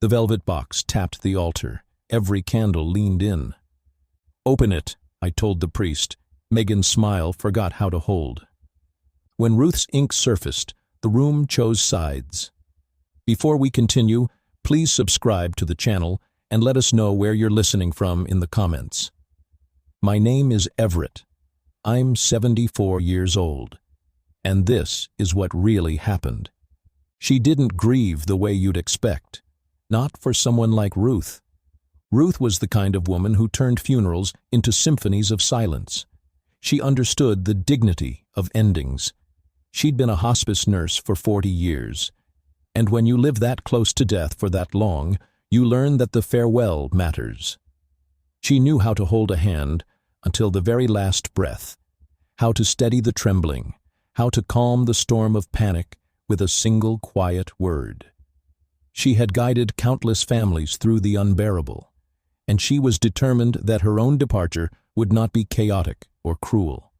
The velvet box tapped the altar. Every candle leaned in. "Open it," I told the priest. Megan's smile forgot how to hold. When Ruth's ink surfaced, the room chose sides. Before we continue, please subscribe to the channel and let us know where you're listening from in the comments. My name is Everett. I'm 74 years old. And this is what really happened. She didn't grieve the way you'd expect. Not for someone like Ruth. Ruth was the kind of woman who turned funerals into symphonies of silence. She understood the dignity of endings. She'd been a hospice nurse for 40 years. And when you live that close to death for that long, you learn that the farewell matters. She knew how to hold a hand until the very last breath, how to steady the trembling, how to calm the storm of panic with a single quiet word. She had guided countless families through the unbearable, and she was determined that her own departure would not be chaotic or cruel.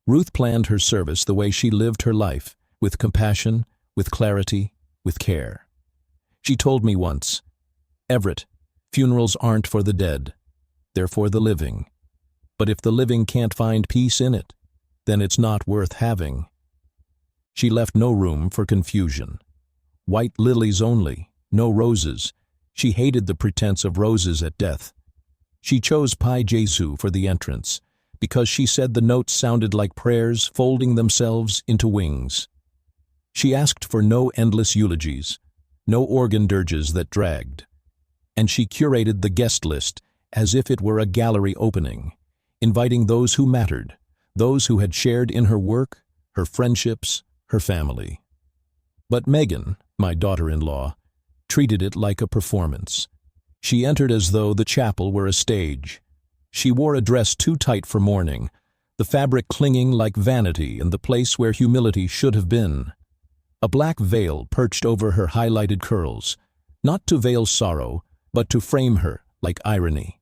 Ruth planned her service the way she lived her life, with compassion, with clarity, with care. She told me once, "Everett, funerals aren't for the dead. They're for the living. But if the living can't find peace in it, then it's not worth having." She left no room for confusion. White lilies only, no roses. She hated the pretense of roses at death. She chose Pi Jesu for the entrance, because she said the notes sounded like prayers folding themselves into wings. She asked for no endless eulogies, no organ dirges that dragged. And she curated the guest list as if it were a gallery opening, inviting those who mattered, those who had shared in her work, her friendships, her family. But Megan, my daughter-in-law, treated it like a performance. She entered as though the chapel were a stage. She wore a dress too tight for mourning, the fabric clinging like vanity in the place where humility should have been. A black veil perched over her highlighted curls, not to veil sorrow, but to frame her like irony.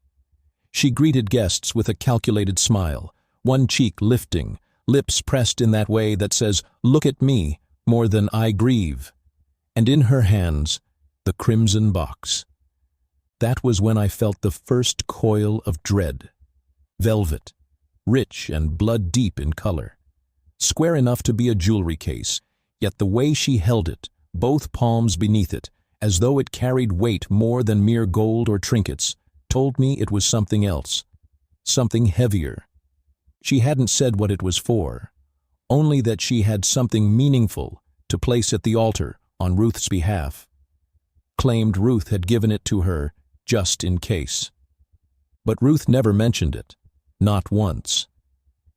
She greeted guests with a calculated smile, one cheek lifting, lips pressed in that way that says, "Look at me," more than "I grieve." And in her hands, the crimson box. That was when I felt the first coil of dread. Velvet, rich and blood-deep in color. Square enough to be a jewelry case, yet the way she held it, both palms beneath it, as though it carried weight more than mere gold or trinkets, told me it was something else, something heavier. She hadn't said what it was for, only that she had something meaningful to place at the altar on Ruth's behalf. Claimed Ruth had given it to her just in case. But Ruth never mentioned it, not once.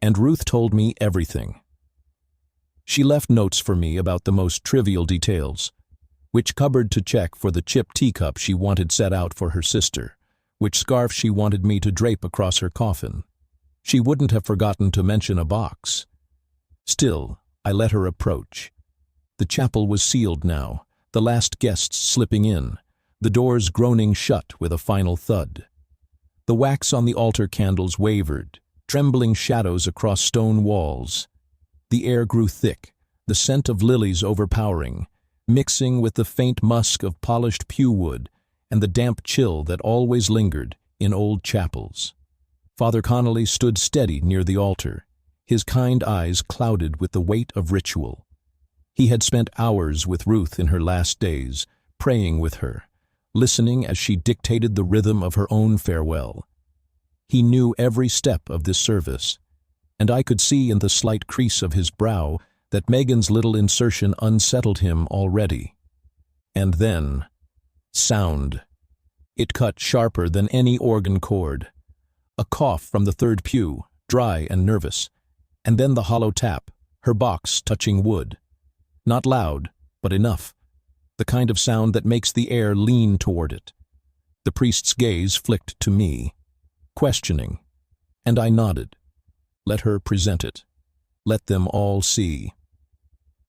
And Ruth told me everything. She left notes for me about the most trivial details, which cupboard to check for the chipped teacup she wanted set out for her sister, which scarf she wanted me to drape across her coffin. She wouldn't have forgotten to mention a box. Still, I let her approach. The chapel was sealed now, the last guests slipping in, the doors groaning shut with a final thud. The wax on the altar candles wavered, trembling shadows across stone walls. The air grew thick, the scent of lilies overpowering, mixing with the faint musk of polished pew wood and the damp chill that always lingered in old chapels. Father Connolly stood steady near the altar, his kind eyes clouded with the weight of ritual. He had spent hours with Ruth in her last days, praying with her, listening as she dictated the rhythm of her own farewell. He knew every step of this service, and I could see in the slight crease of his brow that Megan's little insertion unsettled him already. And then, sound. It cut sharper than any organ chord. A cough from the third pew, dry and nervous, and then the hollow tap, her box touching wood. Not loud, but enough. The kind of sound that makes the air lean toward it. The priest's gaze flicked to me, questioning, and I nodded. Let her present it. Let them all see.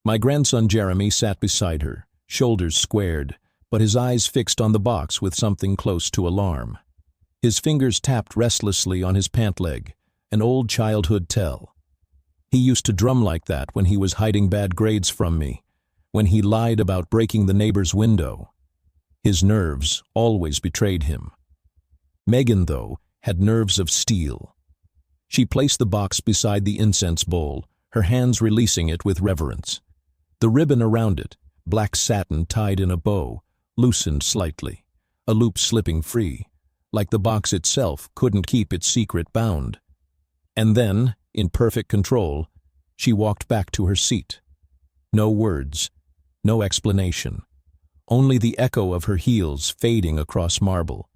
My grandson Jeremy sat beside her, shoulders squared, but his eyes fixed on the box with something close to alarm. His fingers tapped restlessly on his pant leg, an old childhood tell. He used to drum like that when he was hiding bad grades from me, when he lied about breaking the neighbor's window. His nerves always betrayed him. Megan, though, had nerves of steel. She placed the box beside the incense bowl, her hands releasing it with reverence. The ribbon around it, black satin tied in a bow, loosened slightly, a loop slipping free, like the box itself couldn't keep its secret bound. And then, in perfect control, she walked back to her seat. No words, no explanation, only the echo of her heels fading across marble.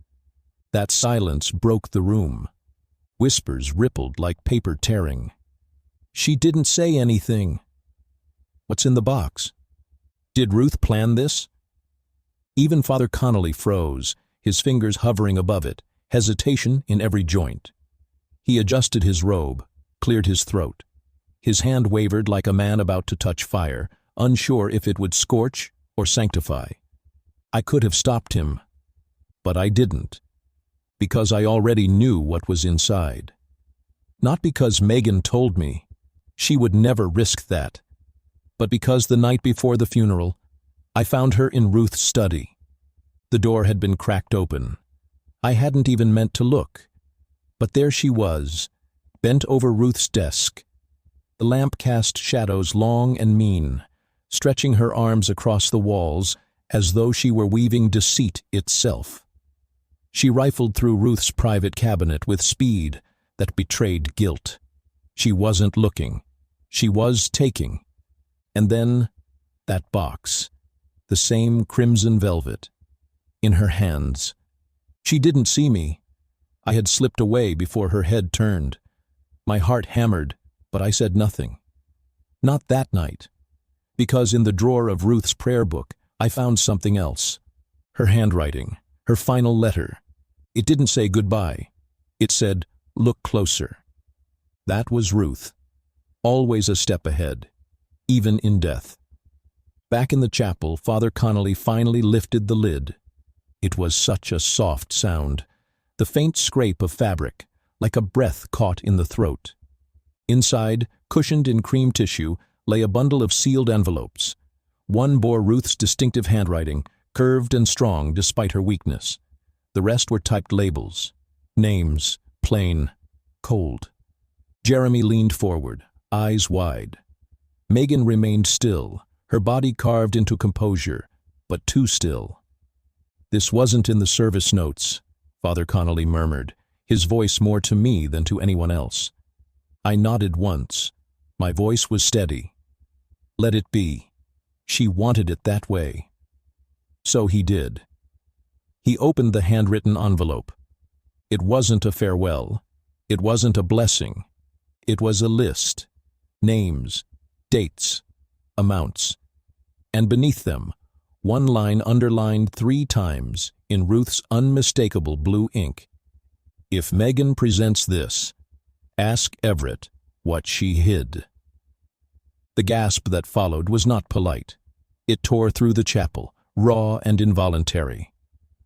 That silence broke the room. Whispers rippled like paper tearing. She didn't say anything. What's in the box? Did Ruth plan this? Even Father Connolly froze, his fingers hovering above it, hesitation in every joint. He adjusted his robe, cleared his throat. His hand wavered like a man about to touch fire, unsure if it would scorch or sanctify. I could have stopped him, but I didn't, because I already knew what was inside. Not because Megan told me, she would never risk that, but because the night before the funeral, I found her in Ruth's study. The door had been cracked open. I hadn't even meant to look, but there she was, bent over Ruth's desk. The lamp cast shadows long and mean, stretching her arms across the walls as though she were weaving deceit itself. She rifled through Ruth's private cabinet with speed that betrayed guilt. She wasn't looking. She was taking. And then, that box, the same crimson velvet, in her hands. She didn't see me. I had slipped away before her head turned. My heart hammered, but I said nothing. Not that night, because in the drawer of Ruth's prayer book, I found something else. Her handwriting, her final letter. It didn't say goodbye. It said, "Look closer." That was Ruth, always a step ahead, even in death. Back in the chapel, Father Connolly finally lifted the lid. It was such a soft sound, the faint scrape of fabric, like a breath caught in the throat. Inside, cushioned in cream tissue, lay a bundle of sealed envelopes. One bore Ruth's distinctive handwriting, curved and strong despite her weakness. The rest were typed labels. Names, plain, cold. Jeremy leaned forward, eyes wide. Megan remained still, her body carved into composure, but too still. "This wasn't in the service notes," Father Connolly murmured, his voice more to me than to anyone else. I nodded once. My voice was steady. Let it be. She wanted it that way. So he did. He opened the handwritten envelope. It wasn't a farewell. It wasn't a blessing. It was a list. Names, dates, amounts. And beneath them, one line underlined 3 times in Ruth's unmistakable blue ink. "If Megan presents this, ask Everett what she hid." The gasp that followed was not polite. It tore through the chapel, raw and involuntary.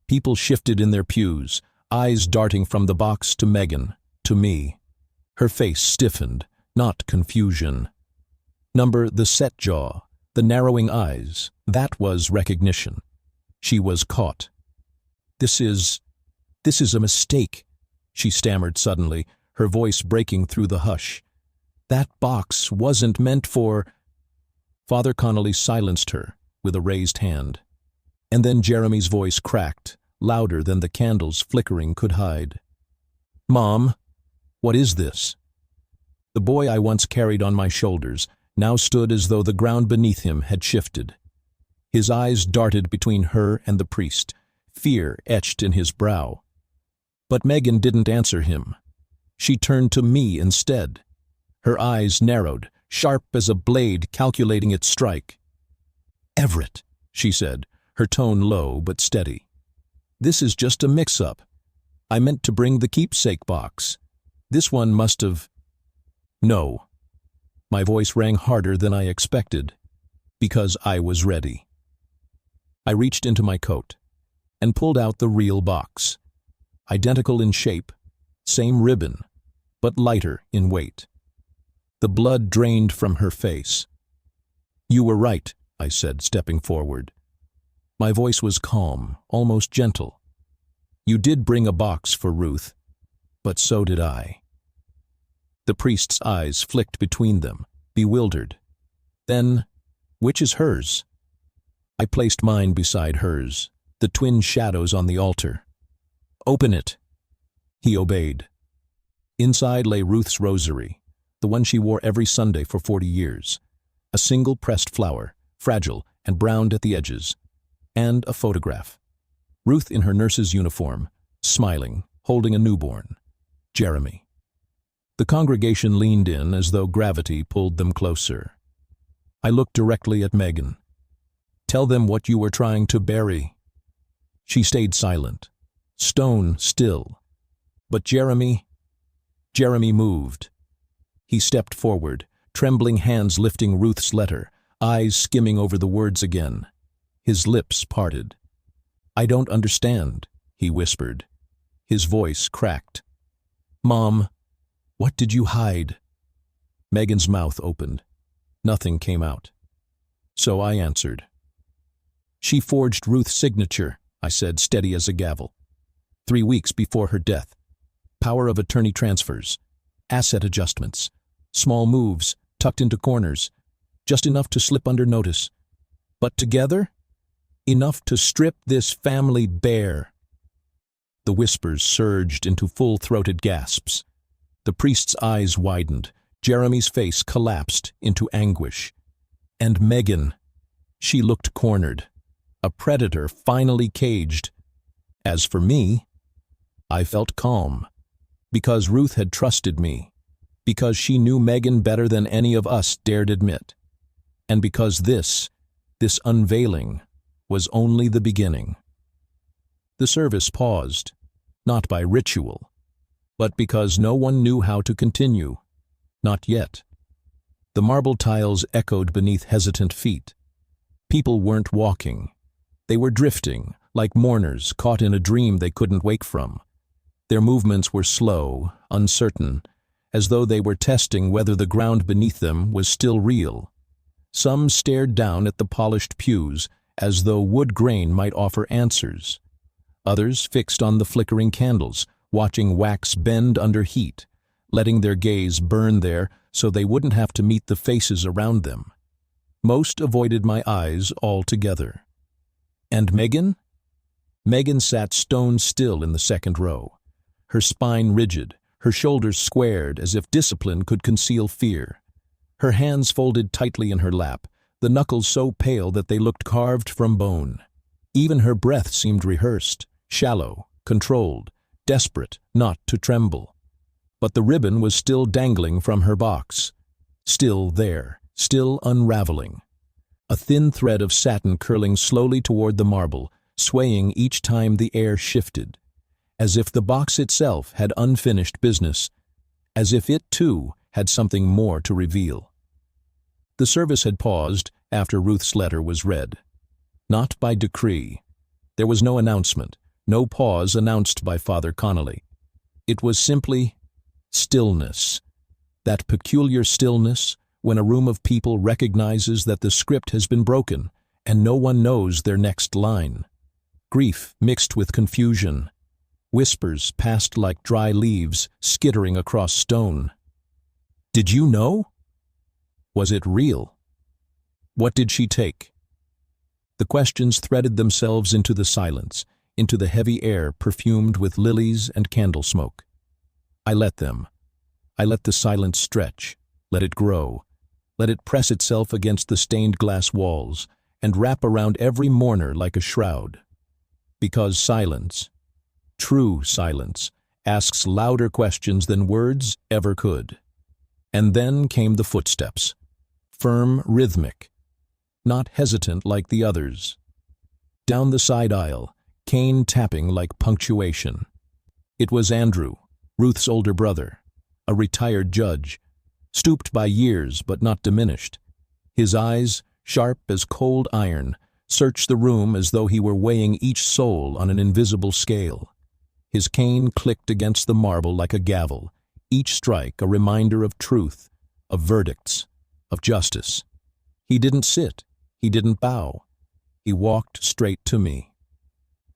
People shifted in their pews, eyes darting from the box to Megan, to me. Her face stiffened, not confusion. The set jaw, the narrowing eyes, that was recognition. She was caught. This is a mistake," she stammered suddenly, her voice breaking through the hush. "That box wasn't meant for—" Father Connolly silenced her with a raised hand. And then Jeremy's voice cracked, louder than the candles flickering could hide. "Mom, what is this?" The boy I once carried on my shoulders now stood as though the ground beneath him had shifted. His eyes darted between her and the priest, fear etched in his brow. But Megan didn't answer him. She turned to me instead. Her eyes narrowed, sharp as a blade calculating its strike. "Everett," she said, her tone low but steady. "This is just a mix-up. I meant to bring the keepsake box. This one must have—" "No." My voice rang harder than I expected, because I was ready. I reached into my coat and pulled out the real box. Identical in shape, same ribbon, but lighter in weight. The blood drained from her face. "You were right," I said, stepping forward. My voice was calm, almost gentle. "You did bring a box for Ruth, but so did I." The priest's eyes flicked between them, bewildered. "Then, which is hers?" I placed mine beside hers, the twin shadows on the altar. "Open it." He obeyed. Inside lay Ruth's rosary, the one she wore every Sunday for 40 years. A single pressed flower, fragile and browned at the edges, and a photograph. Ruth in her nurse's uniform, smiling, holding a newborn, Jeremy. The congregation leaned in as though gravity pulled them closer. I looked directly at Megan. "Tell them what you were trying to bury." She stayed silent, stone still. But Jeremy moved. He stepped forward, trembling hands lifting Ruth's letter, eyes skimming over the words again. His lips parted. "I don't understand," he whispered. His voice cracked. "Mom, what did you hide?" Megan's mouth opened. Nothing came out. So I answered. "She forged Ruth's signature," I said, steady as a gavel. 3 weeks before her death. Power of attorney transfers, asset adjustments, small moves tucked into corners, just enough to slip under notice. But together, enough to strip this family bare. The whispers surged into full-throated gasps. The priest's eyes widened. Jeremy's face collapsed into anguish. And Megan, she looked cornered. A predator finally caged. As for me, I felt calm. Because Ruth had trusted me. Because she knew Megan better than any of us dared admit. And because this unveiling, was only the beginning. The service paused, not by ritual, but because no one knew how to continue. Not yet. The marble tiles echoed beneath hesitant feet. People weren't walking. They were drifting, like mourners caught in a dream they couldn't wake from. Their movements were slow, uncertain, as though they were testing whether the ground beneath them was still real. Some stared down at the polished pews, as though wood grain might offer answers. Others fixed on the flickering candles, watching wax bend under heat, letting their gaze burn there so they wouldn't have to meet the faces around them. Most avoided my eyes altogether. And Megan? Megan sat stone still in the second row, her spine rigid, her shoulders squared as if discipline could conceal fear. Her hands folded tightly in her lap, the knuckles so pale that they looked carved from bone. Even her breath seemed rehearsed, shallow, controlled, desperate not to tremble. But the ribbon was still dangling from her box. Still there, still unraveling. A thin thread of satin curling slowly toward the marble, swaying each time the air shifted. As if the box itself had unfinished business. As if it, too, had something more to reveal. The service had paused after Ruth's letter was read. Not by decree. There was no announcement, no pause announced by Father Connolly. It was simply stillness. That peculiar stillness when a room of people recognizes that the script has been broken and no one knows their next line. Grief mixed with confusion. Whispers passed like dry leaves skittering across stone. Did you know? Was it real? What did she take? The questions threaded themselves into the silence, into the heavy air perfumed with lilies and candle smoke. I let them. I let the silence stretch, let it grow, let it press itself against the stained glass walls and wrap around every mourner like a shroud. Because silence, true silence, asks louder questions than words ever could. And then came the footsteps, firm, rhythmic, not hesitant like the others. Down the side aisle, cane tapping like punctuation. It was Andrew, Ruth's older brother, a retired judge, stooped by years but not diminished. His eyes, sharp as cold iron, searched the room as though he were weighing each soul on an invisible scale. His cane clicked against the marble like a gavel, each strike a reminder of truth, of verdicts, of justice. He didn't sit, he didn't bow. He walked straight to me.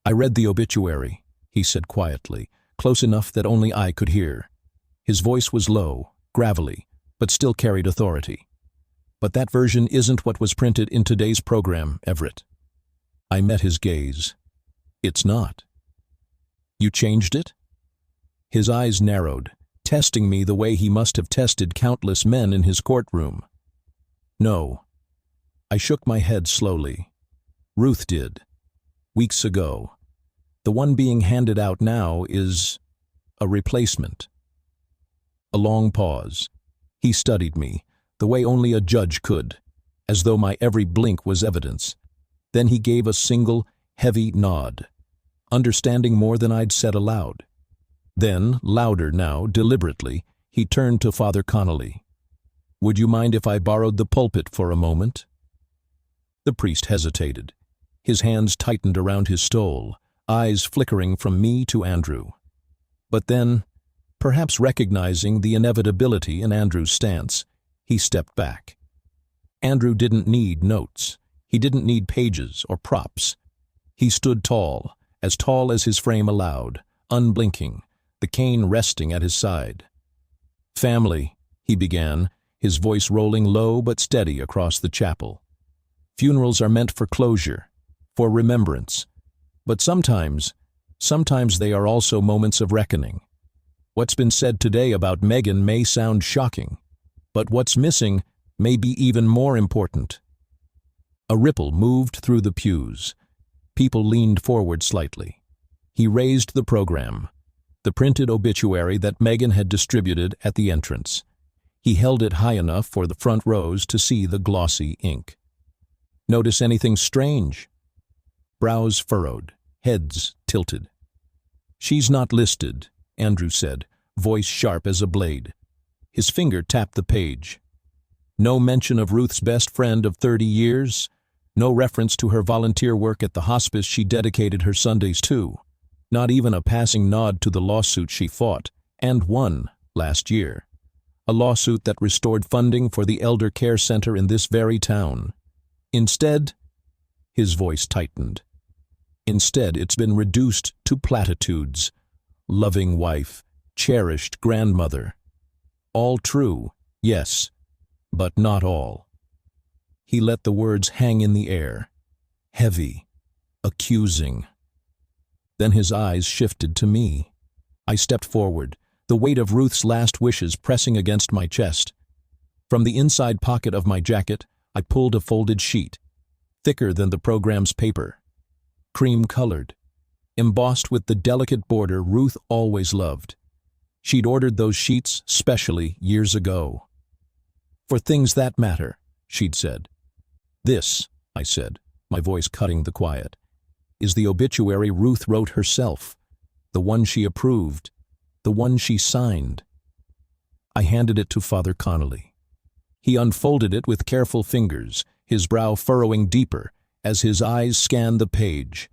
"I read the obituary," he said quietly, close enough that only I could hear. His voice was low, gravelly, but still carried authority. "But that version isn't what was printed in today's program, Everett." I met his gaze. "It's not." "You changed it?" His eyes narrowed, testing me the way he must have tested countless men in his courtroom. "No." I shook my head slowly. "Ruth did. Weeks ago. The one being handed out now is a replacement." A long pause. He studied me, the way only a judge could, as though my every blink was evidence. Then he gave a single, heavy nod, understanding more than I'd said aloud. Then, louder now, deliberately, he turned to Father Connolly. "Would you mind if I borrowed the pulpit for a moment?" The priest hesitated. His hands tightened around his stole, eyes flickering from me to Andrew. But then, perhaps recognizing the inevitability in Andrew's stance, he stepped back. Andrew didn't need notes. He didn't need pages or props. He stood tall as his frame allowed, unblinking, the cane resting at his side. "Family," he began, his voice rolling low but steady across the chapel. "Funerals are meant for closure, for remembrance. But sometimes they are also moments of reckoning. What's been said today about Megan may sound shocking, but what's missing may be even more important." A ripple moved through the pews. People leaned forward slightly. He raised the program, the printed obituary that Megan had distributed at the entrance. He held it high enough for the front rows to see the glossy ink. "Notice anything strange?" Brows furrowed, heads tilted. "She's not listed," Andrew said, voice sharp as a blade. His finger tapped the page. "No mention of Ruth's best friend of 30 years, no reference to her volunteer work at the hospice she dedicated her Sundays to, not even a passing nod to the lawsuit she fought, and won, last year. A lawsuit that restored funding for the elder care center in this very town. Instead," his voice tightened, "instead it's been reduced to platitudes. Loving wife, cherished grandmother. All true, yes, but not all." He let the words hang in the air, heavy, accusing. Then his eyes shifted to me. I stepped forward, the weight of Ruth's last wishes pressing against my chest. From the inside pocket of my jacket, I pulled a folded sheet, thicker than the program's paper, cream-colored, embossed with the delicate border Ruth always loved. She'd ordered those sheets specially years ago. "For things that matter," she'd said. "This," I said, my voice cutting the quiet, "is the obituary Ruth wrote herself, the one she approved, the one she signed." I handed it to Father Connolly. He unfolded it with careful fingers, his brow furrowing deeper as his eyes scanned the page.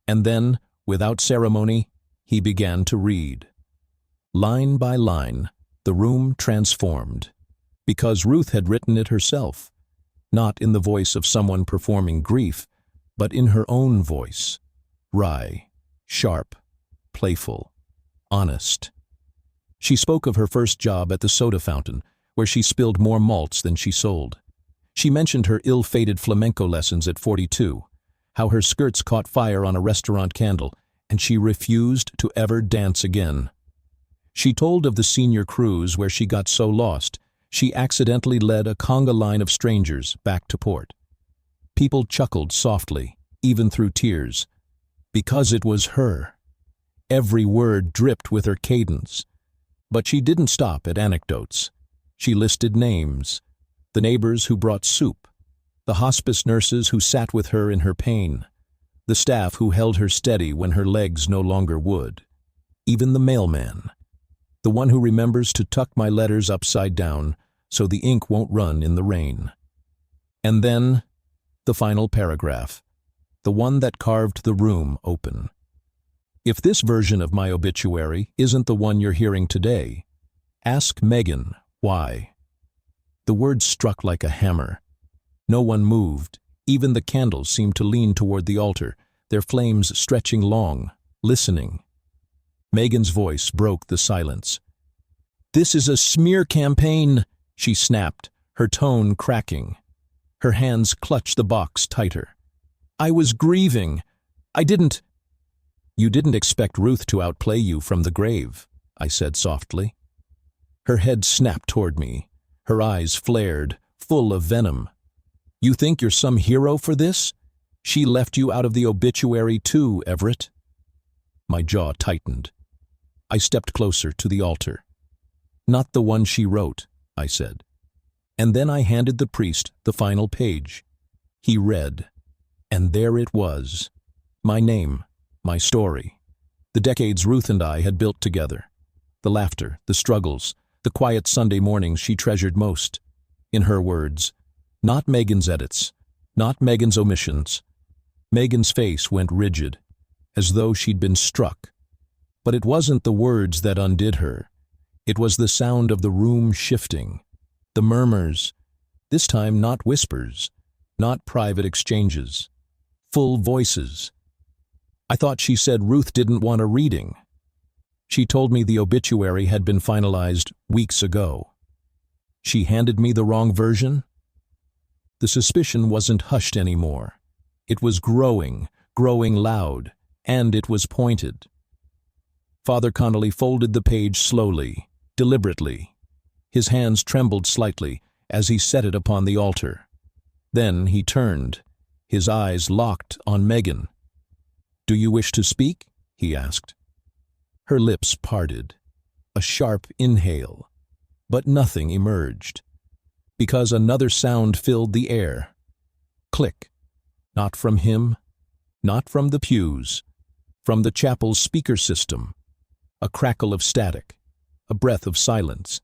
And then, without ceremony, he began to read. Line by line, the room transformed, because Ruth had written it herself, not in the voice of someone performing grief, but in her own voice, wry, sharp, playful, honest. She spoke of her first job at the soda fountain, where she spilled more malts than she sold. She mentioned her ill-fated flamenco lessons at 42, how her skirts caught fire on a restaurant candle, and she refused to ever dance again. She told of the senior cruise where she got so lost, she accidentally led a conga line of strangers back to port. People chuckled softly, even through tears, because it was her. Every word dripped with her cadence. But she didn't stop at anecdotes. She listed names, the neighbors who brought soup, the hospice nurses who sat with her in her pain, the staff who held her steady when her legs no longer would, even the mailman, the one who remembers to tuck my letters upside down so the ink won't run in the rain. And then, the final paragraph, the one that carved the room open. If this version of my obituary isn't the one you're hearing today, ask Megan why. The words struck like a hammer. No one moved, Even the candles seemed to lean toward the altar, their flames stretching long, listening. Megan's voice broke the silence. "This is a smear campaign," she snapped, her tone cracking. Her hands clutched the box tighter. "I was grieving. I didn't—" "You didn't expect Ruth to outplay you from the grave," I said softly. Her head snapped toward me. Her eyes flared, full of venom. "You think you're some hero for this? She left you out of the obituary too, Everett." My jaw tightened. I stepped closer to the altar. "Not the one she wrote," I said. And then I handed the priest the final page. He read, and there it was. My name, my story. The decades Ruth and I had built together. The laughter, the struggles, the quiet Sunday mornings she treasured most. In her words, not Megan's edits, not Megan's omissions. Megan's face went rigid, as though she'd been struck. But it wasn't the words that undid her. It was the sound of the room shifting. The murmurs, this time not whispers, not private exchanges, full voices. I thought she said Ruth didn't want a reading. She told me the obituary had been finalized weeks ago. She handed me the wrong version? The suspicion wasn't hushed anymore. It was growing, growing loud, and it was pointed. Father Connolly folded the page slowly, deliberately. His hands trembled slightly as he set it upon the altar. Then he turned, his eyes locked on Megan. "Do you wish to speak?" he asked. Her lips parted, a sharp inhale, but nothing emerged, because another sound filled the air. Click. Not from him, not from the pews, from the chapel's speaker system. A crackle of static, a breath of silence.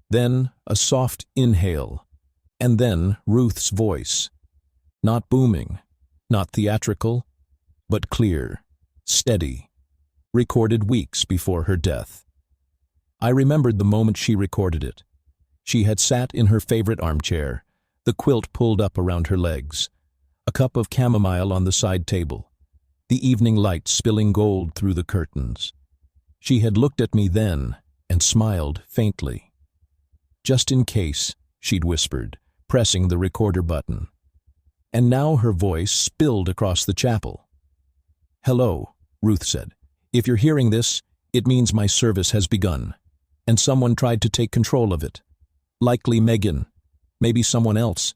Then a soft inhale, and then Ruth's voice. Not booming, not theatrical, but clear, steady, recorded weeks before her death. I remembered the moment she recorded it. She had sat in her favorite armchair, the quilt pulled up around her legs, a cup of chamomile on the side table, the evening light spilling gold through the curtains. She had looked at me then and smiled faintly. "Just in case," she'd whispered, pressing the recorder button. And now her voice spilled across the chapel. "Hello," Ruth said. "If you're hearing this, it means my service has begun, and someone tried to take control of it. Likely Megan, maybe someone else.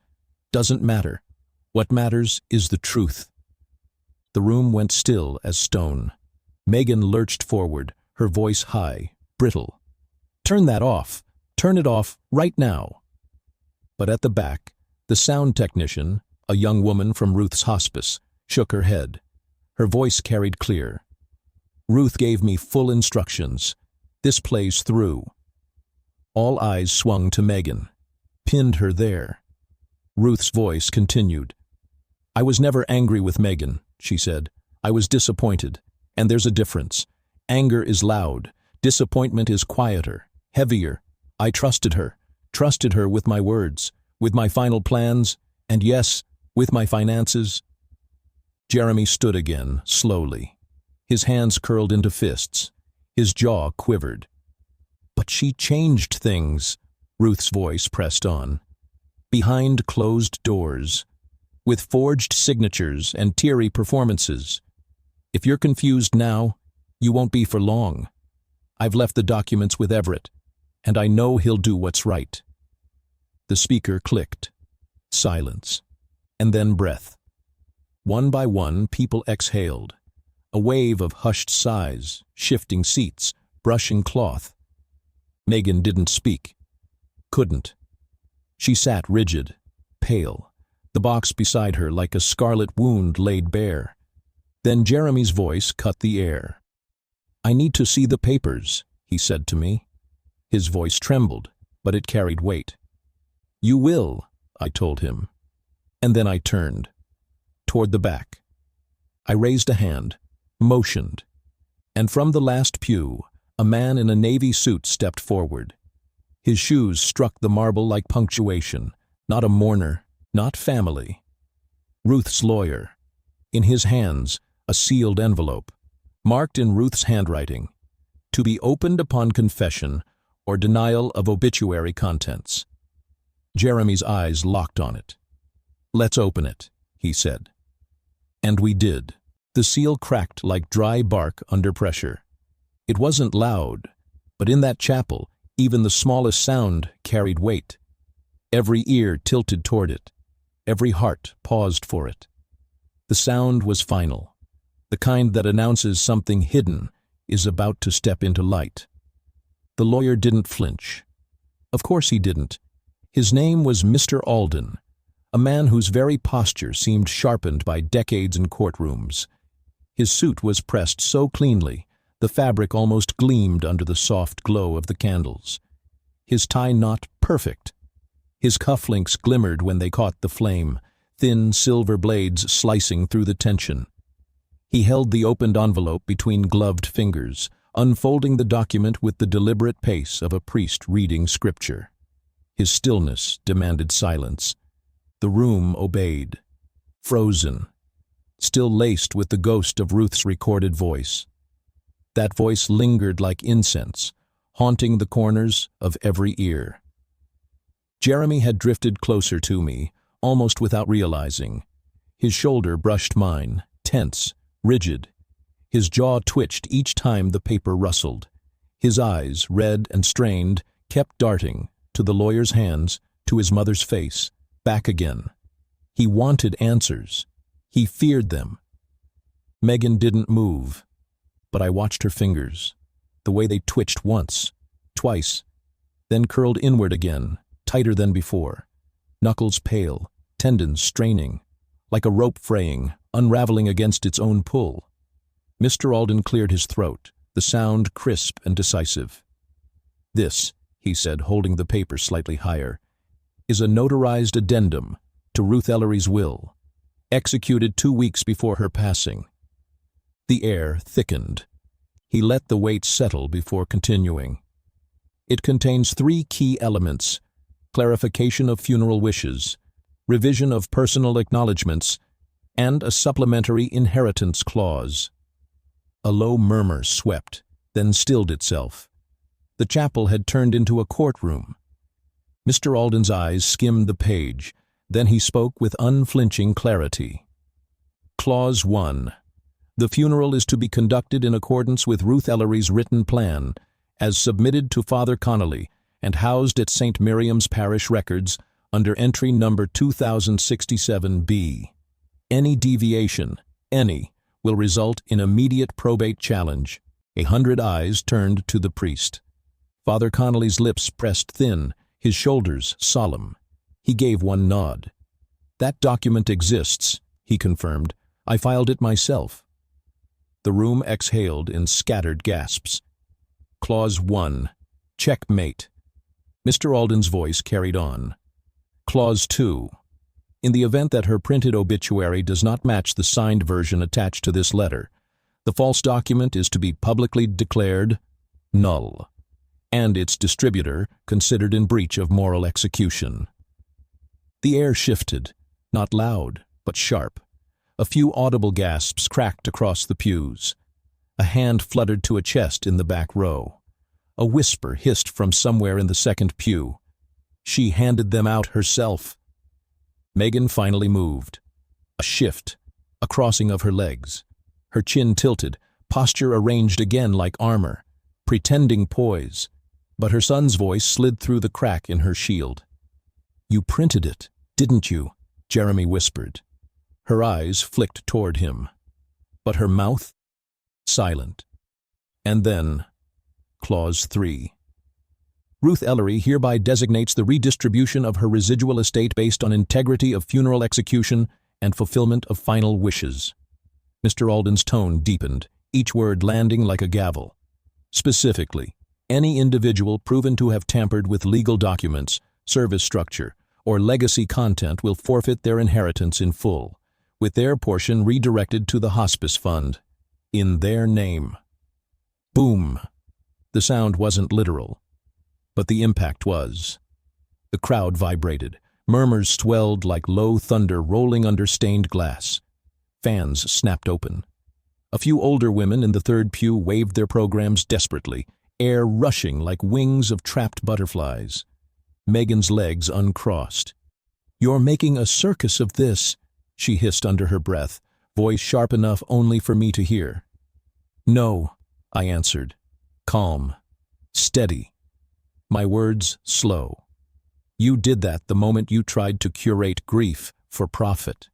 Doesn't matter. What matters is the truth." The room went still as stone. Megan lurched forward, her voice high, brittle. "Turn that off. Turn it off right now." But at the back, the sound technician, a young woman from Ruth's hospice, shook her head. Her voice carried clear. "Ruth gave me full instructions. This plays through." All eyes swung to Megan, pinned her there. Ruth's voice continued. "I was never angry with Megan," she said. "I was disappointed, and there's a difference. Anger is loud. Disappointment is quieter, heavier. I trusted her with my words, with my final plans, and yes, with my finances." Jeremy stood again, slowly. His hands curled into fists. His jaw quivered. "But she changed things," Ruth's voice pressed on. "Behind closed doors, with forged signatures and teary performances. If you're confused now, you won't be for long. I've left the documents with Everett, and I know he'll do what's right." The speaker clicked. Silence. And then breath. One by one, people exhaled. A wave of hushed sighs, shifting seats, brushing cloth. Megan didn't speak. Couldn't. She sat rigid, pale, the box beside her like a scarlet wound laid bare. Then Jeremy's voice cut the air. "I need to see the papers," he said to me. His voice trembled, but it carried weight. "You will," I told him. And then I turned. Toward the back. I raised a hand, motioned, and from the last pew, a man in a navy suit stepped forward. His shoes struck the marble like punctuation, not a mourner, not family. Ruth's lawyer. In his hands, a sealed envelope, marked in Ruth's handwriting, to be opened upon confession or denial of obituary contents. Jeremy's eyes locked on it. "Let's open it," he said. And we did. The seal cracked like dry bark under pressure. It wasn't loud, but in that chapel, even the smallest sound carried weight. Every ear tilted toward it. Every heart paused for it. The sound was final, the kind that announces something hidden is about to step into light. The lawyer didn't flinch. Of course he didn't. His name was Mr. Alden, a man whose very posture seemed sharpened by decades in courtrooms. His suit was pressed so cleanly, the fabric almost gleamed under the soft glow of the candles. His tie knot perfect. His cufflinks glimmered when they caught the flame, thin silver blades slicing through the tension. He held the opened envelope between gloved fingers, unfolding the document with the deliberate pace of a priest reading scripture. His stillness demanded silence. The room obeyed, frozen, still laced with the ghost of Ruth's recorded voice. That voice lingered like incense, haunting the corners of every ear. Jeremy had drifted closer to me, almost without realizing. His shoulder brushed mine, tense, rigid. His jaw twitched each time the paper rustled. His eyes, red and strained, kept darting, to the lawyer's hands, to his mother's face, back again. He wanted answers. He feared them. Megan didn't move, but I watched her fingers, the way they twitched once, twice, then curled inward again, tighter than before, knuckles pale, tendons straining, like a rope fraying, unraveling against its own pull. Mr. Alden cleared his throat, the sound crisp and decisive. "This," he said, holding the paper slightly higher, "is a notarized addendum to Ruth Ellery's will, executed 2 weeks before her passing." The air thickened. He let the weight settle before continuing. "It contains 3 key elements: clarification of funeral wishes, revision of personal acknowledgments, and a supplementary inheritance clause." A low murmur swept, then stilled itself. The chapel had turned into a courtroom. Mr. Alden's eyes skimmed the page, then he spoke with unflinching clarity. Clause 1. The funeral is to be conducted in accordance with Ruth Ellery's written plan, as submitted to Father Connolly and housed at St. Miriam's Parish Records under entry number 2067B. Any deviation, will result in immediate probate challenge. 100 eyes turned to the priest. Father Connolly's lips pressed thin, his shoulders solemn. He gave one nod. "That document exists," he confirmed. "I filed it myself." The room exhaled in scattered gasps. Clause 1. Checkmate. Mr. Alden's voice carried on. Clause 2. In the event that her printed obituary does not match the signed version attached to this letter, the false document is to be publicly declared null, and its distributor considered in breach of moral execution. The air shifted, not loud, but sharp. A few audible gasps cracked across the pews. A hand fluttered to a chest in the back row. A whisper hissed from somewhere in the second pew. She handed them out herself. Megan finally moved. A shift, a crossing of her legs. Her chin tilted, posture arranged again like armor, pretending poise. But her son's voice slid through the crack in her shield. "You printed it, didn't you?" Jeremy whispered. Her eyes flicked toward him. But her mouth? Silent. And then, Clause 3. Ruth Ellery hereby designates the redistribution of her residual estate based on integrity of funeral execution and fulfillment of final wishes. Mr. Alden's tone deepened, each word landing like a gavel. Specifically, any individual proven to have tampered with legal documents, service structure, or legacy content will forfeit their inheritance in full, with their portion redirected to the hospice fund, in their name. Boom! The sound wasn't literal, but the impact was. The crowd vibrated, Murmurs swelled like low thunder rolling under stained glass. Fans snapped open. A few older women in the third pew waved their programs desperately, air rushing like wings of trapped butterflies. Megan's legs uncrossed. "You're making a circus of this," she hissed under her breath, voice sharp enough only for me to hear. "No," I answered, calm, steady, my words slow. "You did that the moment you tried to curate grief for profit."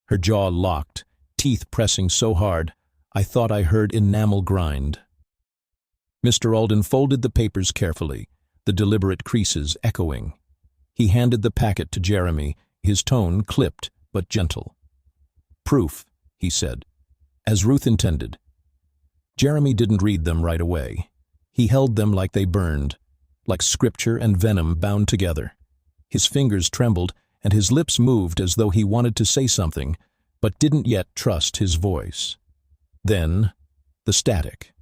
Her jaw locked, teeth pressing so hard, I thought I heard enamel grind. Mr. Alden folded the papers carefully, the deliberate creases echoing. He handed the packet to Jeremy, his tone clipped but gentle. "Proof," he said, "as Ruth intended." Jeremy didn't read them right away. He held them like they burned, like scripture and venom bound together. His fingers trembled and his lips moved as though he wanted to say something, but didn't yet trust his voice. Then, the static.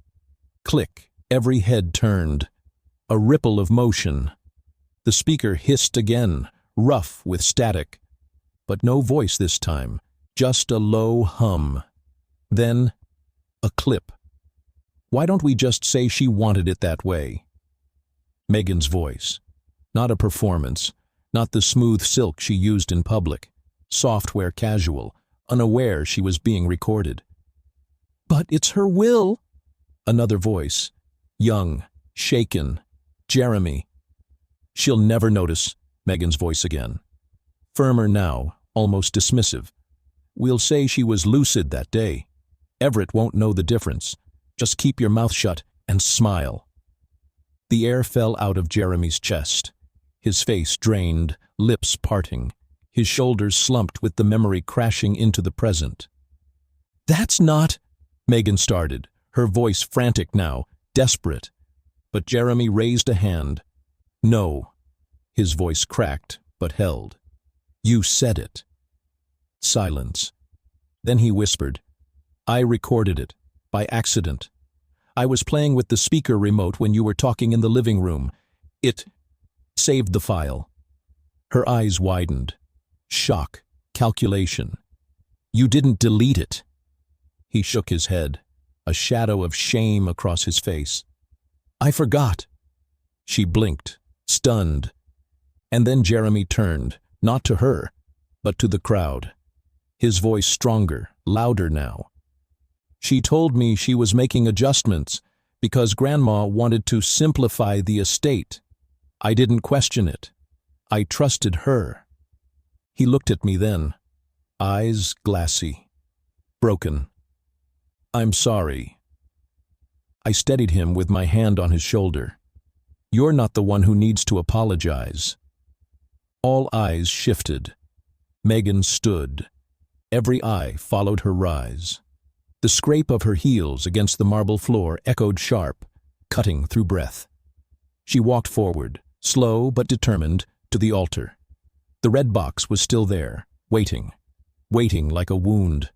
Click, every head turned. A ripple of motion. The speaker hissed again, rough with static. But no voice this time, just a low hum. Then, a clip. "Why don't we just say she wanted it that way?" Megan's voice. Not a performance, not the smooth silk she used in public. Software casual, unaware she was being recorded. "But it's her will." Another voice. Young, shaken. "Jeremy." "She'll never notice," Megan's voice again. Firmer now, almost dismissive. "We'll say she was lucid that day. Everett won't know the difference. Just keep your mouth shut and smile." The air fell out of Jeremy's chest. His face drained, lips parting. His shoulders slumped with the memory crashing into the present. "That's not—" Megan started, her voice frantic now, desperate. But Jeremy raised a hand. "No." His voice cracked, but held. "You said it." Silence. Then he whispered, "I recorded it. By accident. I was playing with the speaker remote when you were talking in the living room. It saved the file." Her eyes widened. Shock. Calculation. "You didn't delete it." He shook his head, a shadow of shame across his face. "I forgot." She blinked, stunned. And then Jeremy turned, not to her, but to the crowd. His voice stronger, louder now. "She told me she was making adjustments because Grandma wanted to simplify the estate. I didn't question it. I trusted her." He looked at me then, eyes glassy, broken. "I'm sorry." I steadied him with my hand on his shoulder. "You're not the one who needs to apologize." All eyes shifted. Megan stood. Every eye followed her rise. The scrape of her heels against the marble floor echoed sharp, cutting through breath. She walked forward, slow but determined, to the altar. The red box was still there, waiting like a wound.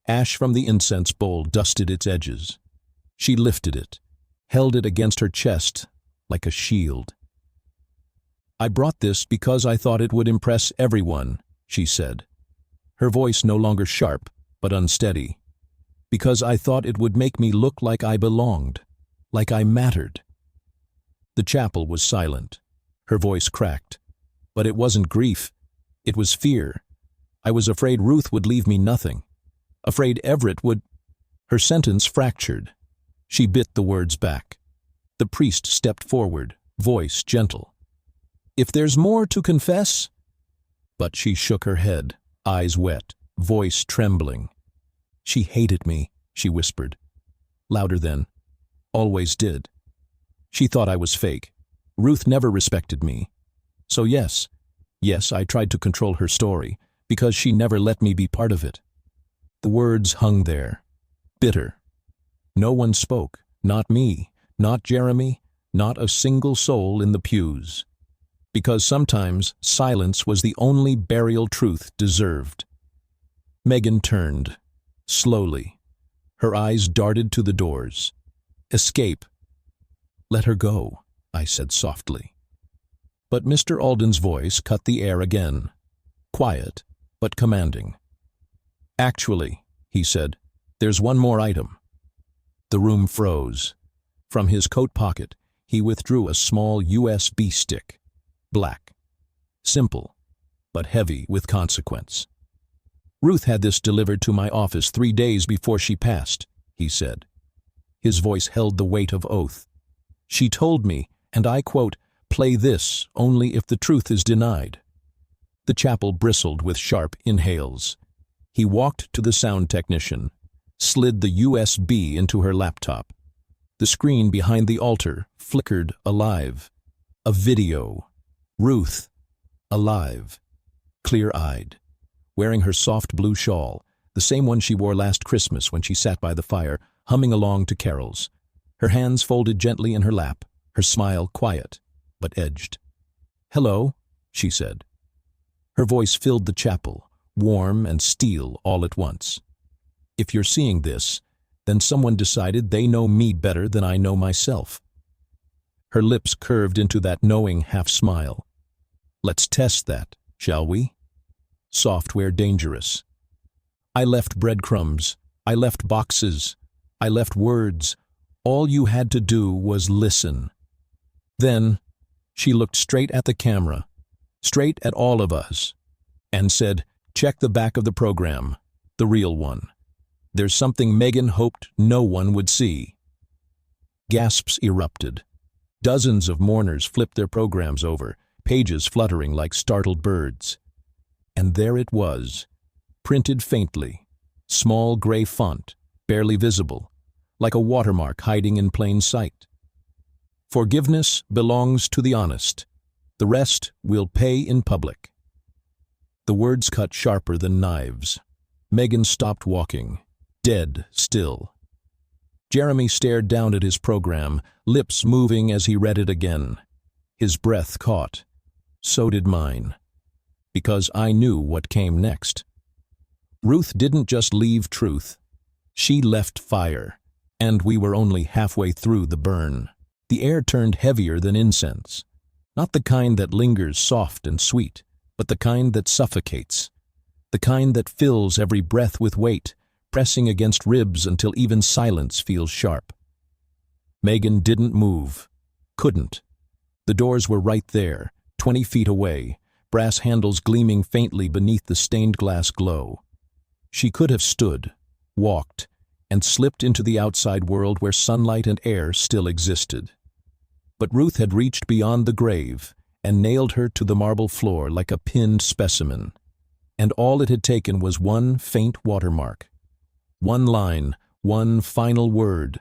Ash from the incense bowl dusted its edges. She lifted it, held it against her chest like a shield. "I brought this because I thought it would impress everyone," she said. Her voice no longer sharp, but unsteady. "Because I thought it would make me look like I belonged, like I mattered." The chapel was silent. Her voice cracked. But it wasn't grief. It was fear. I was afraid Ruth would leave me nothing. Afraid Everett would— Her sentence fractured. She bit the words back. The priest stepped forward, voice gentle. "If there's more to confess—" But she shook her head, eyes wet, voice trembling. "She hated me," she whispered. Louder then. "Always did. She thought I was fake. Ruth never respected me. So yes, I tried to control her story, because she never let me be part of it." The words hung there, bitter. No one spoke, not me, not Jeremy, not a single soul in the pews. Because sometimes silence was the only burial truth deserved. Megan turned, slowly. Her eyes darted to the doors. "Escape." "Let her go," I said softly. But Mr. Alden's voice cut the air again, quiet but commanding. "Actually," he said, "there's one more item." The room froze. From his coat pocket, he withdrew a small USB stick, black. Simple, but heavy with consequence. "Ruth had this delivered to my office 3 days before she passed," he said. His voice held the weight of oath. "She told me, and I quote, 'Play this only if the truth is denied.'" The chapel bristled with sharp inhales. He walked to the sound technician, slid the USB into her laptop. The screen behind the altar flickered alive. A video. Ruth, alive, clear-eyed, wearing her soft blue shawl, the same one she wore last Christmas when she sat by the fire, humming along to carols. Her hands folded gently in her lap, her smile quiet, but edged. "Hello," she said. Her voice filled the chapel, warm and steel all at once. "If you're seeing this, then someone decided they know me better than I know myself." Her lips curved into that knowing half-smile. "Let's test that, shall we? Software dangerous. I left breadcrumbs, I left boxes, I left words. All you had to do was listen." Then she looked straight at the camera, straight at all of us, and said, "Check the back of the program, the real one. There's something Megan hoped no one would see." Gasps erupted. Dozens of mourners flipped their programs over, pages fluttering like startled birds. And there it was, printed faintly, small gray font, barely visible, like a watermark hiding in plain sight. "Forgiveness belongs to the honest. The rest we'll pay in public." The words cut sharper than knives. Megan stopped walking, dead still. Jeremy stared down at his program, lips moving as he read it again. His breath caught. So did mine. Because I knew what came next. Ruth didn't just leave truth. She left fire, and we were only halfway through the burn. The air turned heavier than incense. Not the kind that lingers soft and sweet, but the kind that suffocates. The kind that fills every breath with weight, pressing against ribs until even silence feels sharp. Megan didn't move. Couldn't. The doors were right there, 20 feet away, brass handles gleaming faintly beneath the stained glass glow. She could have stood, walked, and slipped into the outside world where sunlight and air still existed. But Ruth had reached beyond the grave and nailed her to the marble floor like a pinned specimen. And all it had taken was one faint watermark. One line, one final word.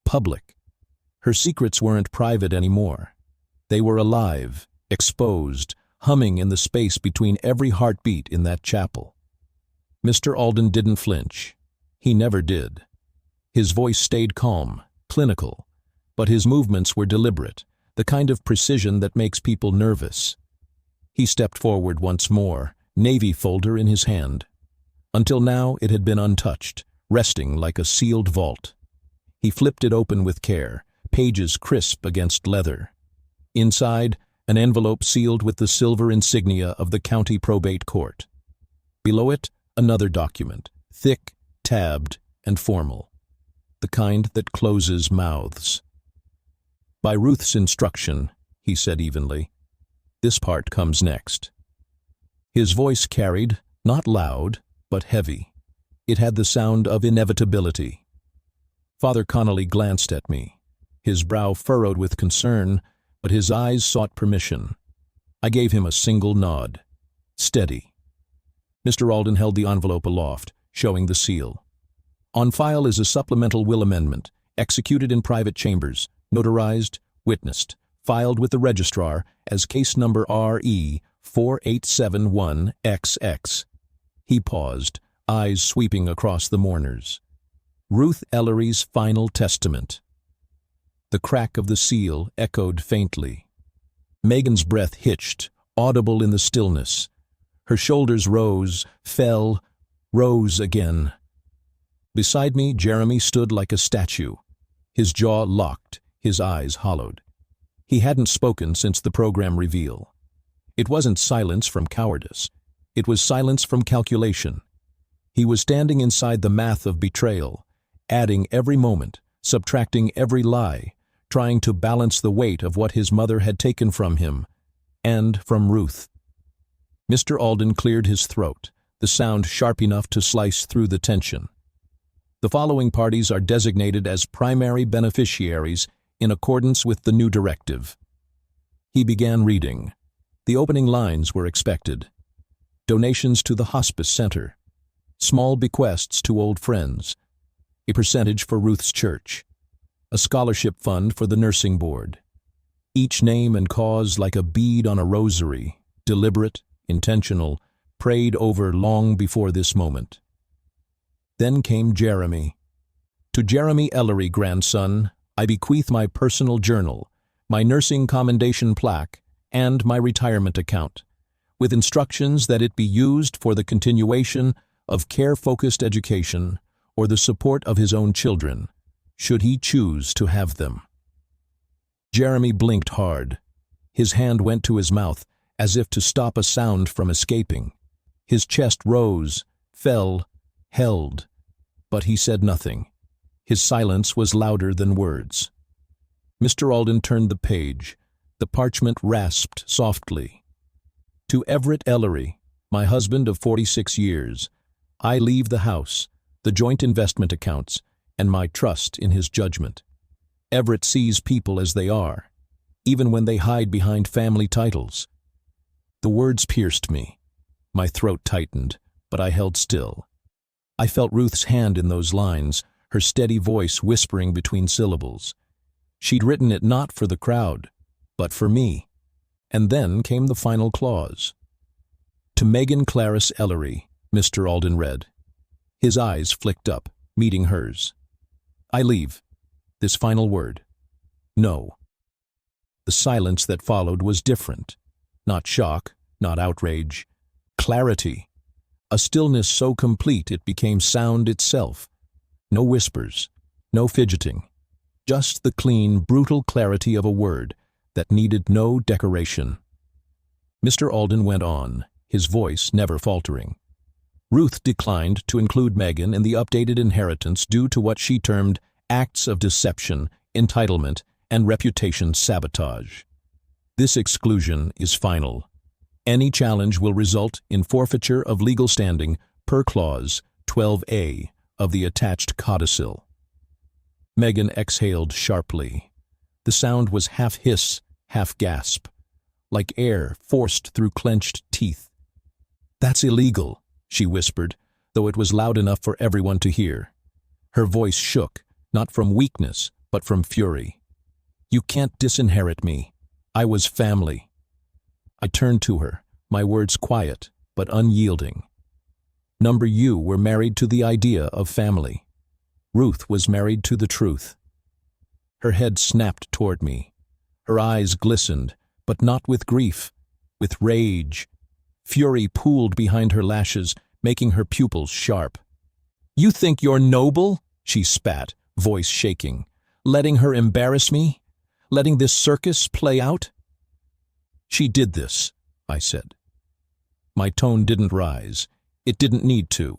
Public. Her secrets weren't private anymore. They were alive, exposed, humming in the space between every heartbeat in that chapel. Mr. Alden didn't flinch. He never did. His voice stayed calm, clinical, but his movements were deliberate, the kind of precision that makes people nervous. He stepped forward once more, navy folder in his hand. Until now it had been untouched, resting like a sealed vault. He flipped it open with care, pages crisp against leather. Inside, an envelope sealed with the silver insignia of the county probate court. Below it, another document, thick, tabbed, and formal. The kind that closes mouths. "By Ruth's instruction," he said evenly. "This part comes next." His voice carried, not loud, but heavy. It had the sound of inevitability. Father Connolly glanced at me, his brow furrowed with concern, but his eyes sought permission. I gave him a single nod. Steady. Mr. Alden held the envelope aloft, showing the seal. "On file is a supplemental will amendment, executed in private chambers, notarized, witnessed, filed with the registrar as case number RE 4871XX. He paused, eyes sweeping across the mourners. "Ruth Ellery's final testament." The crack of the seal echoed faintly. Megan's breath hitched, audible in the stillness. Her shoulders rose, fell, rose again. Beside me, Jeremy stood like a statue, his jaw locked, his eyes hollowed. He hadn't spoken since the program reveal. It wasn't silence from cowardice. It was silence from calculation. He was standing inside the math of betrayal, adding every moment, subtracting every lie, trying to balance the weight of what his mother had taken from him, and from Ruth. Mr. Alden cleared his throat, the sound sharp enough to slice through the tension. The following parties are designated as primary beneficiaries in accordance with the new directive. He began reading. The opening lines were expected. Donations to the hospice center. Small bequests to old friends. A percentage for Ruth's church. A scholarship fund for the nursing board. Each name and cause like a bead on a rosary, deliberate, intentional, prayed over long before this moment. Then came Jeremy. To Jeremy Ellery, grandson, I bequeath my personal journal, my nursing commendation plaque, and my retirement account, with instructions that it be used for the continuation of care-focused education or the support of his own children, should he choose to have them. Jeremy blinked hard. His hand went to his mouth, as if to stop a sound from escaping. His chest rose, fell, held, but he said nothing. His silence was louder than words. Mr. Alden turned the page. The parchment rasped softly. To Everett Ellery, my husband of 46 years, I leave the house, the joint investment accounts, and my trust in his judgment. Everett sees people as they are, even when they hide behind family titles. The words pierced me. My throat tightened, but I held still. I felt Ruth's hand in those lines, her steady voice whispering between syllables. She'd written it not for the crowd, but for me. And then came the final clause. To Megan Clarice Ellery, Mr. Alden read. His eyes flicked up, meeting hers. I leave. This final word. No. The silence that followed was different. Not shock, not outrage. Clarity. A stillness so complete it became sound itself. No whispers, no fidgeting. Just the clean, brutal clarity of a word that needed no decoration. Mr. Alden went on, his voice never faltering. Ruth declined to include Megan in the updated inheritance due to what she termed acts of deception, entitlement, and reputation sabotage. This exclusion is final. Any challenge will result in forfeiture of legal standing per clause 12A of the attached codicil. Megan exhaled sharply. The sound was half hiss, half gasp, like air forced through clenched teeth. That's illegal, she whispered, though it was loud enough for everyone to hear. Her voice shook, not from weakness, but from fury. You can't disinherit me. I was family. I turned to her, my words quiet, but unyielding. Number you were married to the idea of family. Ruth was married to the truth. Her head snapped toward me. Her eyes glistened, but not with grief, with rage. Fury pooled behind her lashes, making her pupils sharp. You think you're noble? She spat, voice shaking. Letting her embarrass me? Letting this circus play out? She did this, I said. My tone didn't rise. It didn't need to.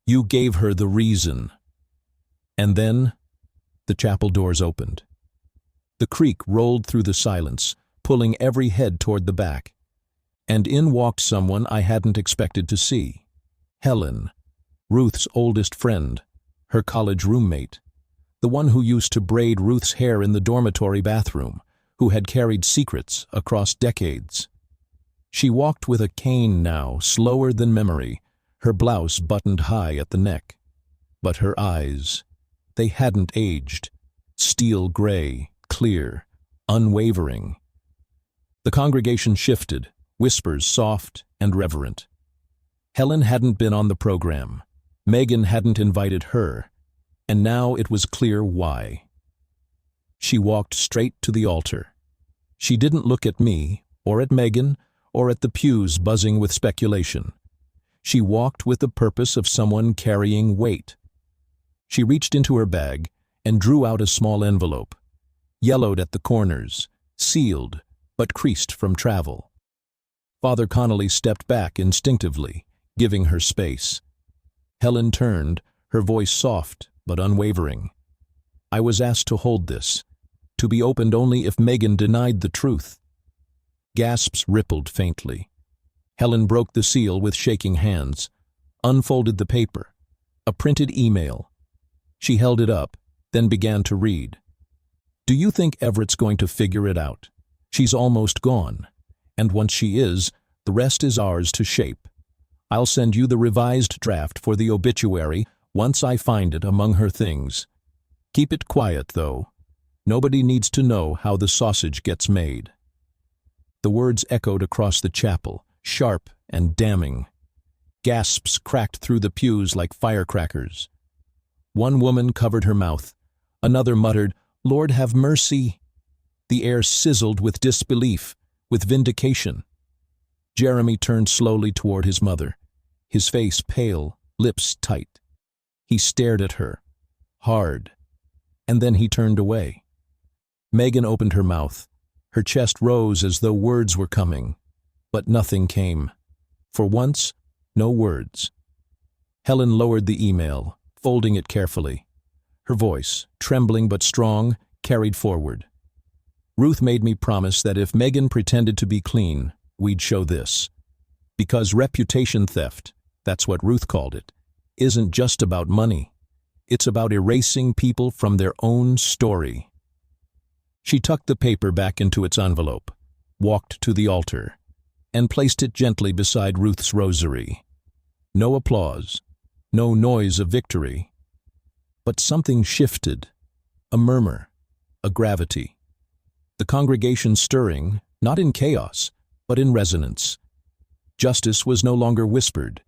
You gave her the reason. And then, the chapel doors opened. The creak rolled through the silence, pulling every head toward the back. And in walked someone I hadn't expected to see. Helen, Ruth's oldest friend, her college roommate, the one who used to braid Ruth's hair in the dormitory bathroom, who had carried secrets across decades. She walked with a cane now, slower than memory, her blouse buttoned high at the neck. But her eyes, they hadn't aged, steel gray, clear, unwavering. The congregation shifted, whispers soft and reverent. Helen hadn't been on the program. Megan hadn't invited her, and now it was clear why. She walked straight to the altar. She didn't look at me, or at Megan, or at the pews buzzing with speculation. She walked with the purpose of someone carrying weight. She reached into her bag and drew out a small envelope, yellowed at the corners, sealed, but creased from travel. Father Connolly stepped back instinctively, giving her space. Helen turned, her voice soft but unwavering. I was asked to hold this, to be opened only if Megan denied the truth. Gasps rippled faintly. Helen broke the seal with shaking hands, unfolded the paper, a printed email. She held it up, then began to read. Do you think Everett's going to figure it out? She's almost gone, and once she is, the rest is ours to shape. I'll send you the revised draft for the obituary once I find it among her things. Keep it quiet, though. Nobody needs to know how the sausage gets made. The words echoed across the chapel, sharp and damning. Gasps cracked through the pews like firecrackers. One woman covered her mouth. Another muttered, Lord have mercy. The air sizzled with disbelief, with vindication. Jeremy turned slowly toward his mother, his face pale, lips tight. He stared at her, hard, and then he turned away. Megan opened her mouth. Her chest rose as though words were coming, but nothing came. For once, no words. Helen lowered the email, folding it carefully. Her voice, trembling but strong, carried forward. Ruth made me promise that if Megan pretended to be clean, we'd show this. Because reputation theft, that's what Ruth called it, isn't just about money. It's about erasing people from their own story. She tucked the paper back into its envelope, walked to the altar, and placed it gently beside Ruth's rosary. No applause, no noise of victory. But something shifted, a murmur, a gravity. The congregation stirring, not in chaos, but in resonance. Justice was no longer whispered.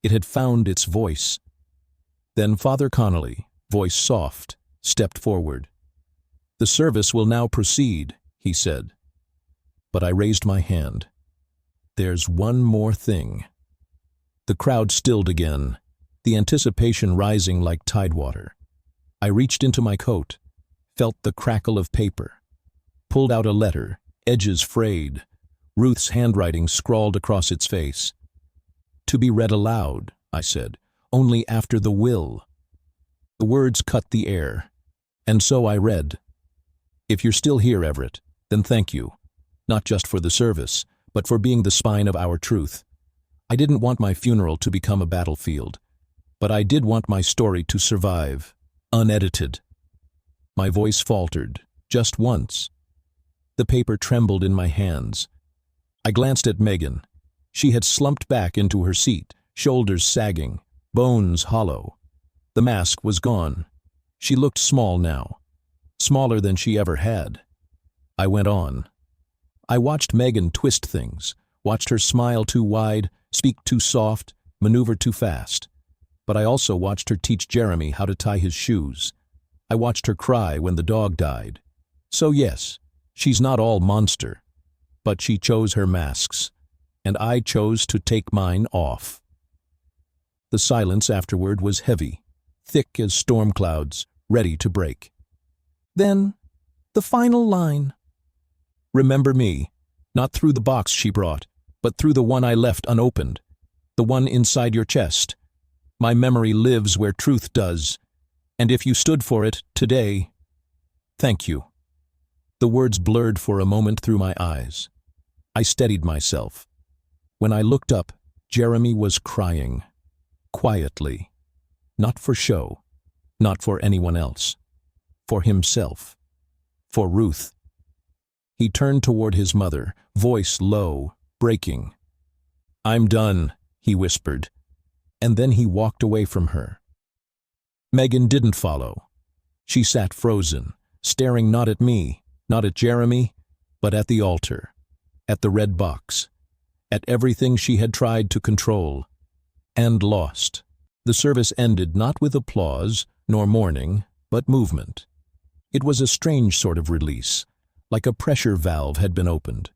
It had found its voice. Then Father Connolly, voice soft, stepped forward. The service will now proceed, he said. But I raised my hand. There's one more thing. The crowd stilled again, the anticipation rising like tidewater. I reached into my coat, felt the crackle of paper, pulled out a letter, edges frayed, Ruth's handwriting scrawled across its face. To be read aloud, I said, only after the will. The words cut the air, and so I read. If you're still here, Everett, then thank you, not just for the service, but for being the spine of our truth. I didn't want my funeral to become a battlefield, but I did want my story to survive, unedited. My voice faltered, just once. The paper trembled in my hands. I glanced at Megan. She had slumped back into her seat, shoulders sagging, bones hollow. The mask was gone. She looked small now, smaller than she ever had. I went on. I watched Megan twist things, watched her smile too wide, speak too soft, maneuver too fast. But I also watched her teach Jeremy how to tie his shoes. I watched her cry when the dog died. So yes, she's not all monster, but she chose her masks, and I chose to take mine off. The silence afterward was heavy, thick as storm clouds, ready to break. Then, the final line. Remember me, not through the box she brought, but through the one I left unopened, the one inside your chest. My memory lives where truth does, and if you stood for it today, thank you. The words blurred for a moment through my eyes. I steadied myself. When I looked up, Jeremy was crying, quietly, not for show, not for anyone else, for himself, for Ruth. He turned toward his mother, voice low, breaking. I'm done, he whispered, and then he walked away from her. Megan didn't follow. She sat frozen, staring not at me, not at Jeremy, but at the altar, at the red box, at everything she had tried to control, and lost. The service ended not with applause, nor mourning, but movement. It was a strange sort of release, like a pressure valve had been opened.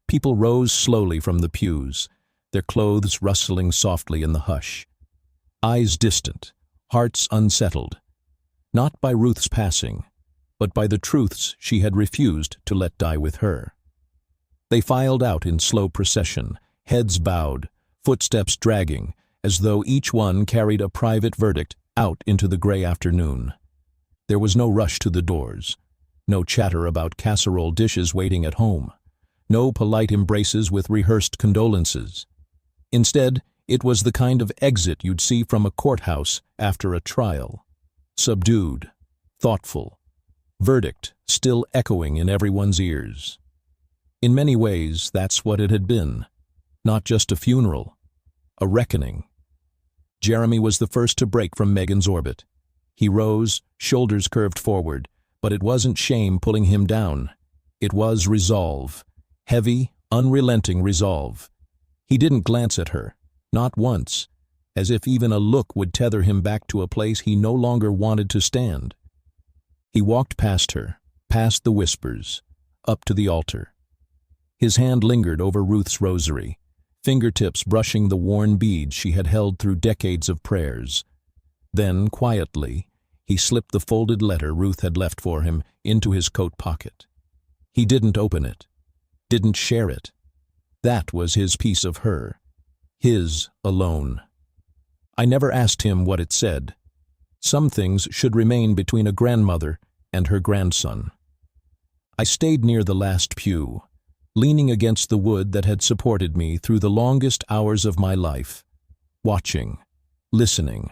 People rose slowly from the pews, their clothes rustling softly in the hush. Eyes distant, hearts unsettled, not by Ruth's passing, but by the truths she had refused to let die with her. They filed out in slow procession, heads bowed, footsteps dragging, as though each one carried a private verdict out into the gray afternoon. There was no rush to the doors, no chatter about casserole dishes waiting at home, no polite embraces with rehearsed condolences. Instead, it was the kind of exit you'd see from a courthouse after a trial. Subdued, thoughtful, verdict still echoing in everyone's ears. In many ways, that's what it had been. Not just a funeral, a reckoning. Jeremy was the first to break from Megan's orbit. He rose, shoulders curved forward, but it wasn't shame pulling him down. It was resolve. Heavy, unrelenting resolve. He didn't glance at her, not once, as if even a look would tether him back to a place he no longer wanted to stand. He walked past her, past the whispers, up to the altar. His hand lingered over Ruth's rosary, fingertips brushing the worn beads she had held through decades of prayers. Then, quietly, he slipped the folded letter Ruth had left for him into his coat pocket. He didn't open it, didn't share it. That was his piece of her, his alone. I never asked him what it said. Some things should remain between a grandmother and her grandson. I stayed near the last pew, leaning against the wood that had supported me through the longest hours of my life, watching, listening.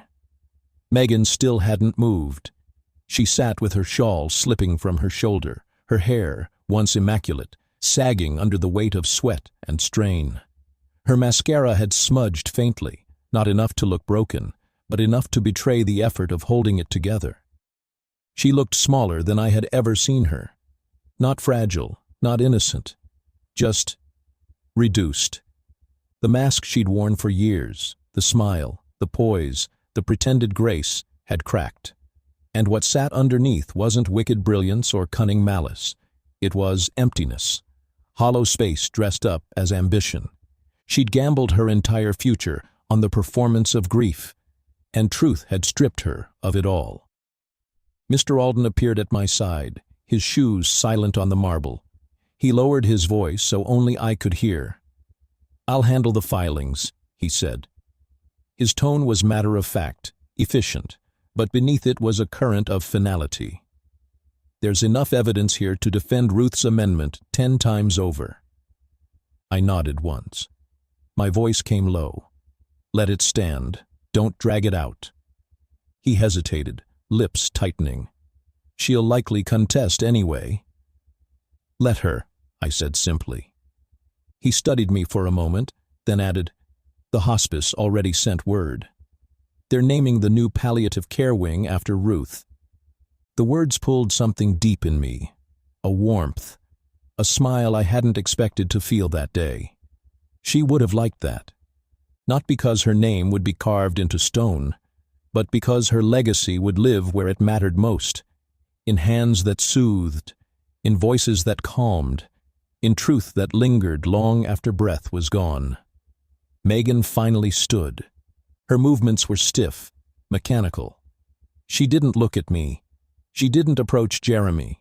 Megan still hadn't moved. She sat with her shawl slipping from her shoulder, her hair, once immaculate, sagging under the weight of sweat and strain. Her mascara had smudged faintly, not enough to look broken, but enough to betray the effort of holding it together. She looked smaller than I had ever seen her. Not fragile, not innocent, just reduced. The mask she'd worn for years, the smile, the poise, the pretended grace, had cracked. And what sat underneath wasn't wicked brilliance or cunning malice. It was emptiness, hollow space dressed up as ambition. She'd gambled her entire future on the performance of grief, and truth had stripped her of it all. Mr. Alden appeared at my side, his shoes silent on the marble. He lowered his voice so only I could hear. "I'll handle the filings," he said. His tone was matter-of-fact, efficient, but beneath it was a current of finality. "There's enough evidence here to defend Ruth's amendment 10 times over." I nodded once. My voice came low. "Let it stand. Don't drag it out." He hesitated, lips tightening. "She'll likely contest anyway." "Let her," I said simply. He studied me for a moment, then added, "The hospice already sent word. They're naming the new palliative care wing after Ruth." The words pulled something deep in me, a warmth, a smile I hadn't expected to feel that day. She would have liked that. Not because her name would be carved into stone, but because her legacy would live where it mattered most, in hands that soothed, in voices that calmed, in truth that lingered long after breath was gone. Megan finally stood. Her movements were stiff, mechanical. She didn't look at me. She didn't approach Jeremy.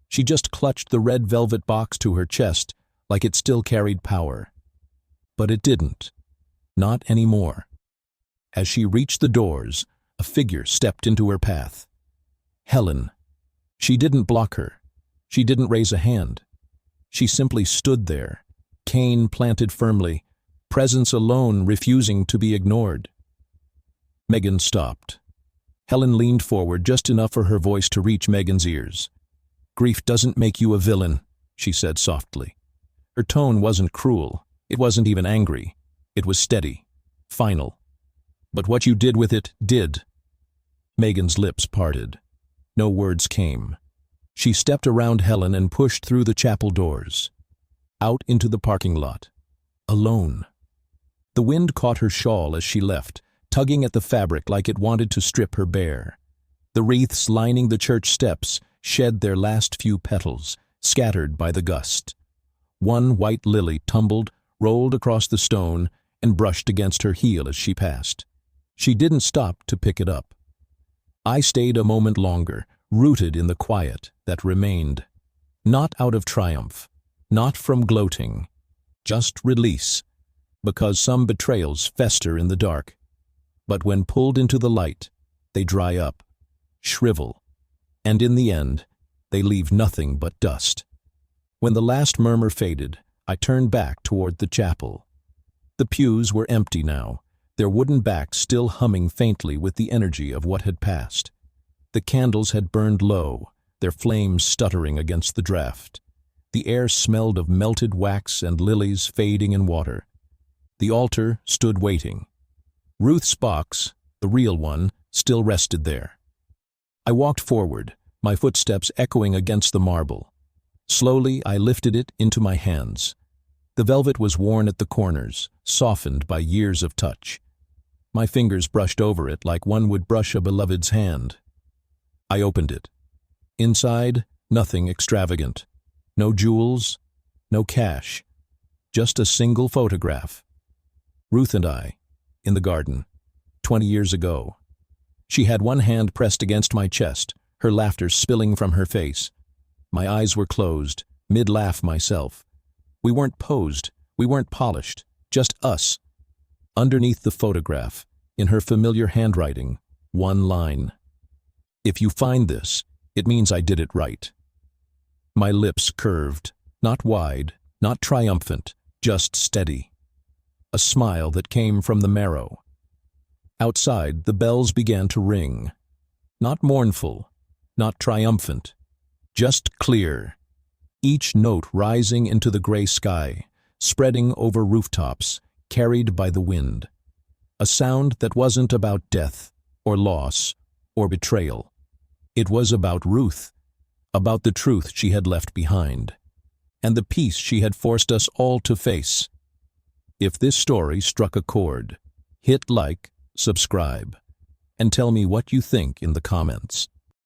She just clutched the red velvet box to her chest like it still carried power. But it didn't. Not anymore. As she reached the doors, a figure stepped into her path. Helen. She didn't block her. She didn't raise a hand. She simply stood there, cane planted firmly, presence alone refusing to be ignored. Megan stopped. Helen leaned forward just enough for her voice to reach Megan's ears. "Grief doesn't make you a villain," she said softly. Her tone wasn't cruel. It wasn't even angry. It was steady, final. "But what you did with it did." Megan's lips parted. No words came. She stepped around Helen and pushed through the chapel doors. Out into the parking lot. Alone. The wind caught her shawl as she left, tugging at the fabric like it wanted to strip her bare. The wreaths lining the church steps shed their last few petals, scattered by the gust. One white lily tumbled, rolled across the stone, and brushed against her heel as she passed. She didn't stop to pick it up. I stayed a moment longer, rooted in the quiet that remained. Not out of triumph, not from gloating, just release, because some betrayals fester in the dark. But when pulled into the light, they dry up, shrivel, and in the end, they leave nothing but dust. When the last murmur faded, I turned back toward the chapel. The pews were empty now, their wooden backs still humming faintly with the energy of what had passed. The candles had burned low, their flames stuttering against the draught. The air smelled of melted wax and lilies fading in water. The altar stood waiting. Ruth's box, the real one, still rested there. I walked forward, my footsteps echoing against the marble. Slowly, I lifted it into my hands. The velvet was worn at the corners, softened by years of touch. My fingers brushed over it like one would brush a beloved's hand. I opened it. Inside, nothing extravagant. No jewels, no cash. Just a single photograph. Ruth and I, in the garden, 20 years ago. She had one hand pressed against my chest, her laughter spilling from her face. My eyes were closed, mid-laugh myself. We weren't posed, we weren't polished, just us. Underneath the photograph, in her familiar handwriting, one line. If you find this, it means I did it right. My lips curved, not wide, not triumphant, just steady. A smile that came from the marrow. Outside, the bells began to ring. Not mournful, not triumphant, just clear. Each note rising into the gray sky, spreading over rooftops, carried by the wind. A sound that wasn't about death, or loss, or betrayal. It was about Ruth, about the truth she had left behind, and the peace she had forced us all to face. If this story struck a chord, hit like, subscribe, and tell me what you think in the comments.